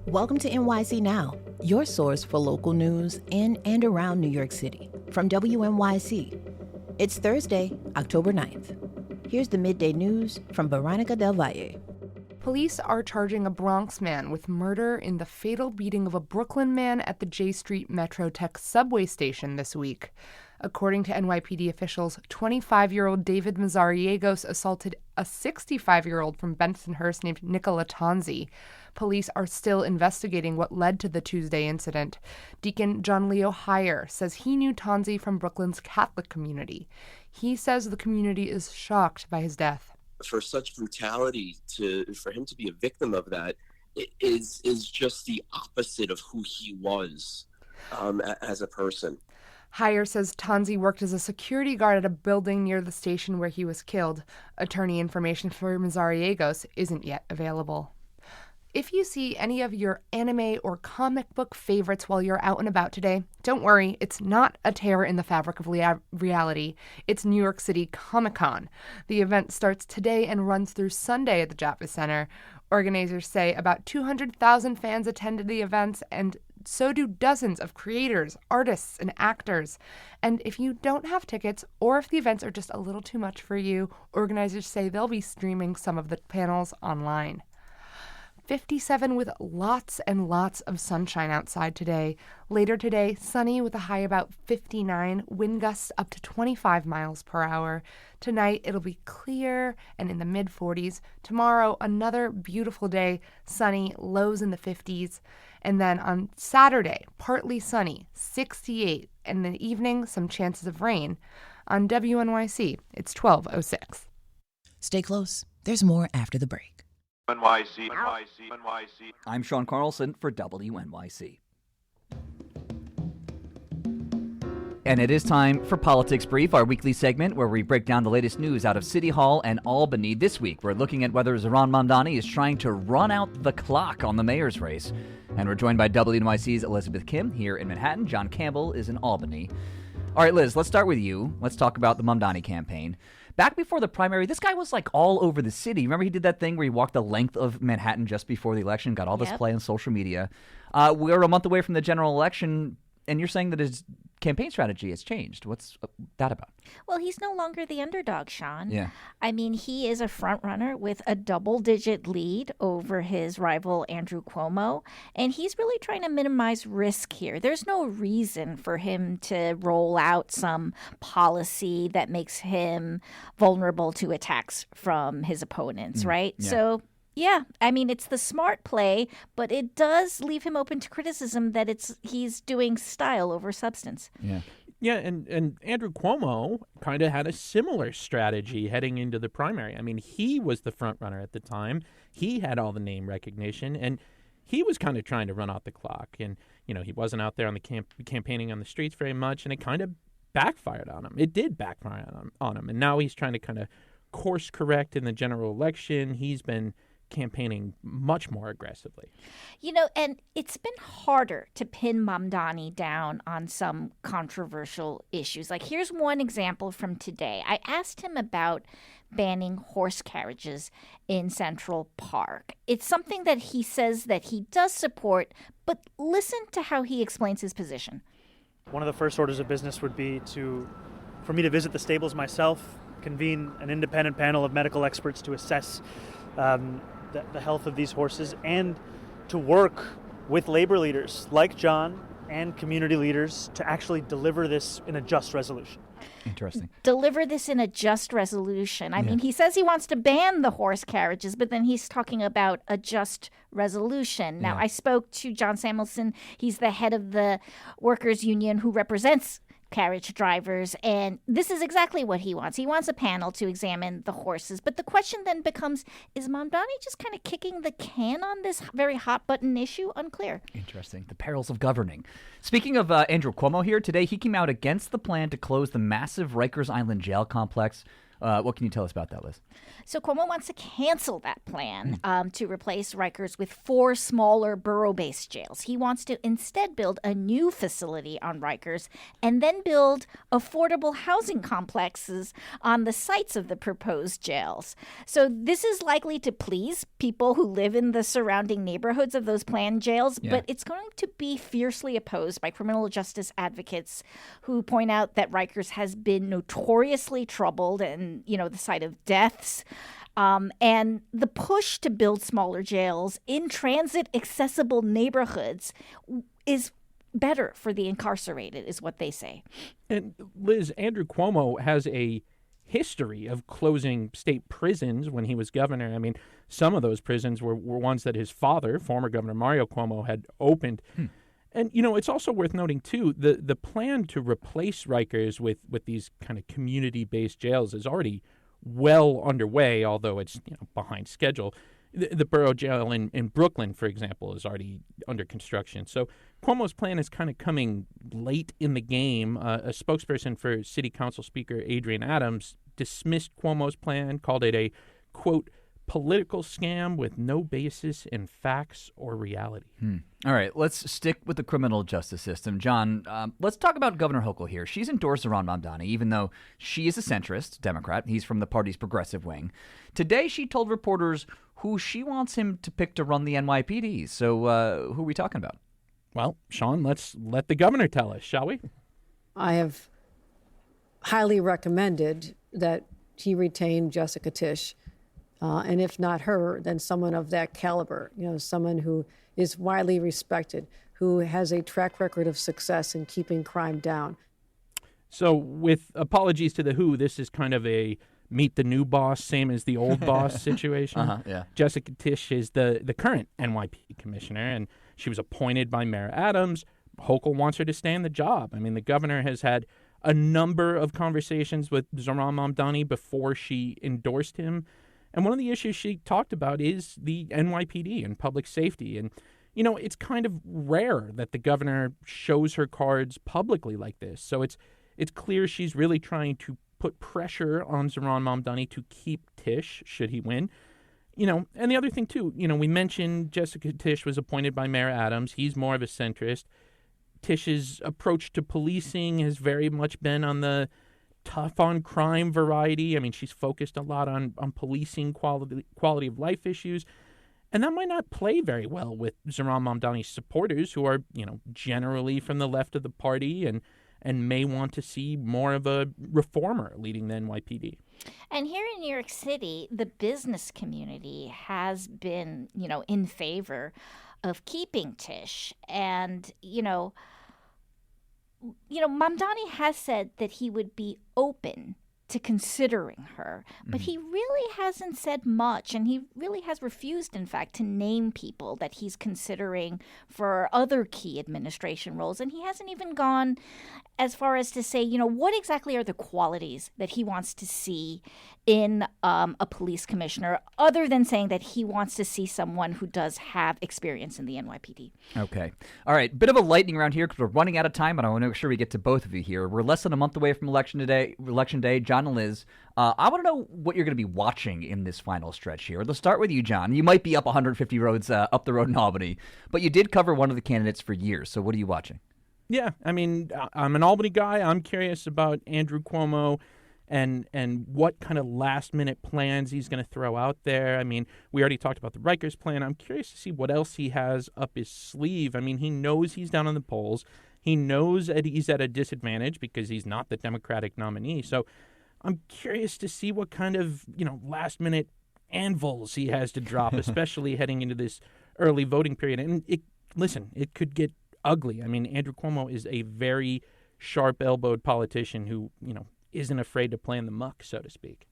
Welcome to NYC Now, your source for local news in and around New York City. From WNYC, it's Thursday, October 9th. Here's the midday news from Veronica Del Valle. Police are charging a Bronx man with murder in the fatal beating of a Brooklyn man at the Jay Street MetroTech subway station this week. According to NYPD officials, 25-year-old David Mazariegos assaulted a 65-year-old from Bensonhurst named Nicola Tonzi. Police are still investigating what led to the Tuesday incident. Deacon John Leo Heyer says he knew Tonzi from Brooklyn's Catholic community. He says the community is shocked by his death. For such brutality, for him to be a victim of that is just the opposite of who he was as a person. Heyer says Tonzi worked as a security guard at a building near the station where he was killed. Attorney information for Mazariegos isn't yet available. If you see any of your anime or comic book favorites while you're out and about today, don't worry, it's not a tear in the fabric of reality. It's New York City Comic-Con. The event starts today and runs through Sunday at the Javits Center. Organizers say about 200,000 fans attended the events, and so do dozens of creators, artists, and actors. And if you don't have tickets, or if the events are just a little too much for you, organizers say they'll be streaming some of the panels online. 57 with lots and lots of sunshine outside today. Later today, sunny with a high about 59, wind gusts up to 25 miles per hour. Tonight, it'll be clear and in the mid-40s. Tomorrow, another beautiful day, sunny, lows in the 50s. And then on Saturday, partly sunny, 68. And in the evening, some chances of rain. On WNYC, it's 12:06. Stay close. There's more after the break. NYC. I'm Sean Carlson for WNYC. And it is time for Politics Brief, our weekly segment where we break down the latest news out of City Hall and Albany. This week, we're looking at whether Zohran Mamdani is trying to run out the clock on the mayor's race. And we're joined by WNYC's Elizabeth Kim here in Manhattan. John Campbell is in Albany. All right, Liz, let's start with you. Let's talk about the Mamdani campaign. Back before the primary, this guy was like all over the city. Remember he did that thing where he walked the length of Manhattan just before the election, got all this play on social media. We're a month away from the general election, and you're saying that his campaign strategy has changed. What's that about? Well, he's no longer the underdog, Sean. Yeah. I mean, he is a front runner with a double-digit lead over his rival Andrew Cuomo, and he's really trying to minimize risk here. There's no reason for him to roll out some policy that makes him vulnerable to attacks from his opponents, right? Yeah. So yeah, I mean, it's the smart play, but it does leave him open to criticism that he's doing style over substance. Yeah. Yeah, and Andrew Cuomo kind of had a similar strategy heading into the primary. I mean, he was the front runner at the time. He had all the name recognition, and he was kind of trying to run out the clock. And, you know, he wasn't out there on the campaigning on the streets very much, and it kind of backfired on him. It did backfire on him. And now he's trying to kind of course correct in the general election. He's been campaigning much more aggressively. You know, and it's been harder to pin Mamdani down on some controversial issues. Like, here's one example from today. I asked him about banning horse carriages in Central Park. It's something that he says that he does support, but listen to how he explains his position. One of the first orders of business would be for me to visit the stables myself, convene an independent panel of medical experts to assess the health of these horses, and to work with labor leaders like John and community leaders to actually deliver this in a just resolution. Interesting. Deliver this in a just resolution. I mean, he says he wants to ban the horse carriages, but then he's talking about a just resolution. Now, I spoke to John Samuelson. He's the head of the workers' union who represents carriage drivers, and this is exactly what he wants. He wants a panel to examine the horses. But the question then becomes, is Mamdani just kind of kicking the can on this very hot-button issue? Unclear. Interesting. The perils of governing. Speaking of Andrew Cuomo here, today he came out against the plan to close the massive Rikers Island jail complex. What can you tell us about that, Liz? So Cuomo wants to cancel that plan to replace Rikers with 4 smaller borough-based jails. He wants to instead build a new facility on Rikers and then build affordable housing complexes on the sites of the proposed jails. So this is likely to please people who live in the surrounding neighborhoods of those planned jails, but it's going to be fiercely opposed by criminal justice advocates who point out that Rikers has been notoriously troubled and, the site of deaths. And the push to build smaller jails in transit-accessible neighborhoods is better for the incarcerated, is what they say. And Liz, Andrew Cuomo has a history of closing state prisons when he was governor. I mean, some of those prisons were ones that his father, former Governor Mario Cuomo, had opened. And, it's also worth noting, too, the plan to replace Rikers with these kind of community-based jails is already well underway, although it's behind schedule. The borough jail in Brooklyn, for example, is already under construction. So Cuomo's plan is kind of coming late in the game. A spokesperson for City Council Speaker Adrian Adams dismissed Cuomo's plan, called it a, quote, political scam with no basis in facts or reality. All right, let's stick with the criminal justice system. John, let's talk about Governor Hochul here. She's endorsed Zohran Mamdani, even though she is a centrist Democrat. He's from the party's progressive wing. Today, she told reporters who she wants him to pick to run the NYPD. So who are we talking about? Well, Sean, let's let the governor tell us, shall we? I have highly recommended that he retain Jessica Tisch. And if not her, then someone of that caliber, someone who is widely respected, who has a track record of success in keeping crime down. So with apologies to the WHO, this is kind of a meet the new boss, same as the old boss situation. Yeah. Jessica Tisch is the current NYPD commissioner, and she was appointed by Mayor Adams. Hochul wants her to stay in the job. I mean, the governor has had a number of conversations with Zohran Mamdani before she endorsed him. And one of the issues she talked about is the NYPD and public safety. And, it's kind of rare that the governor shows her cards publicly like this. So it's clear she's really trying to put pressure on Zohran Mamdani to keep Tisch, should he win. And the other thing, too, we mentioned Jessica Tisch was appointed by Mayor Adams. He's more of a centrist. Tisch's approach to policing has very much been on the tough on crime variety. I mean, she's focused a lot on policing quality of life issues. And that might not play very well with Zohran Mamdani's supporters, who are, generally from the left of the party and may want to see more of a reformer leading the NYPD. And here in New York City, the business community has been, in favor of keeping Tisch. And, Mamdani has said that he would be open to considering her, but he really hasn't said much, and he really has refused, in fact, to name people that he's considering for other key administration roles, and he hasn't even gone as far as to say, what exactly are the qualities that he wants to see in a police commissioner, other than saying that he wants to see someone who does have experience in the NYPD. Okay. All right. Bit of a lightning round here because we're running out of time, but I want to make sure we get to both of you here. We're less than a month away from Election Day. John and Liz, I want to know what you're going to be watching in this final stretch here. Let's start with you, John. You might be up 150 roads up the road in Albany, but you did cover one of the candidates for years. So what are you watching? Yeah, I mean, I'm an Albany guy. I'm curious about Andrew Cuomo and what kind of last-minute plans he's going to throw out there. I mean, we already talked about the Rikers plan. I'm curious to see what else he has up his sleeve. I mean, he knows he's down in the polls. He knows that he's at a disadvantage because he's not the Democratic nominee. So I'm curious to see what kind of, last-minute anvils he has to drop, especially heading into this early voting period. And it could get ugly. I mean, Andrew Cuomo is a very sharp-elbowed politician who, isn't afraid to play in the muck, so to speak.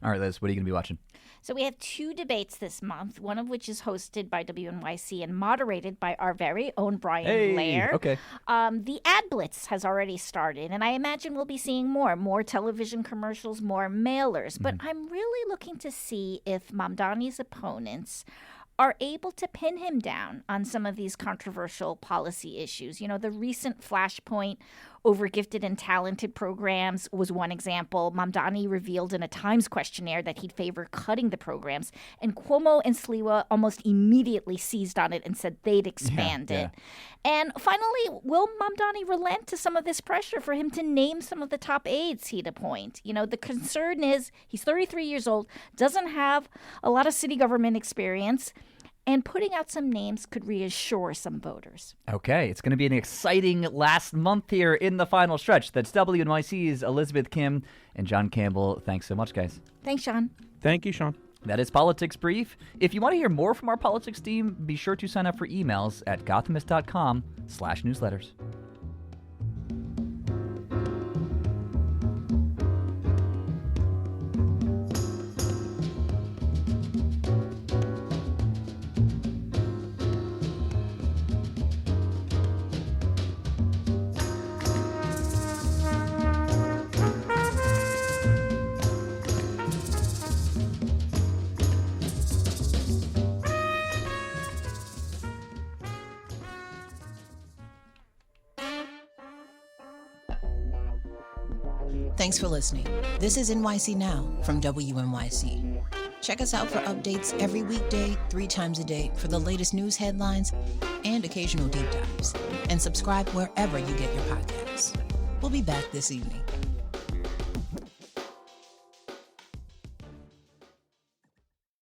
All right, Liz, what are you going to be watching? So we have 2 debates this month, one of which is hosted by WNYC and moderated by our very own Brian Blair. Okay. The ad blitz has already started, and I imagine we'll be seeing more television commercials, more mailers. But I'm really looking to see if Mamdani's opponents are able to pin him down on some of these controversial policy issues. The recent Flashpoint over gifted and talented programs was one example. Mamdani revealed in a Times questionnaire that he'd favor cutting the programs, and Cuomo and Sliwa almost immediately seized on it and said they'd expand it. And finally, will Mamdani relent to some of this pressure for him to name some of the top aides he'd appoint? You know, the concern is he's 33 years old, doesn't have a lot of city government experience, and putting out some names could reassure some voters. Okay, it's going to be an exciting last month here in the final stretch. That's WNYC's Elizabeth Kim and John Campbell. Thanks so much, guys. Thanks, Sean. Thank you, Sean. That is Politics Brief. If you want to hear more from our politics team, be sure to sign up for emails at gothamist.com/newsletters. Thanks for listening. This is NYC Now from WNYC. Check us out for updates every weekday, 3 times a day for the latest news headlines and occasional deep dives. And subscribe wherever you get your podcasts. We'll be back this evening.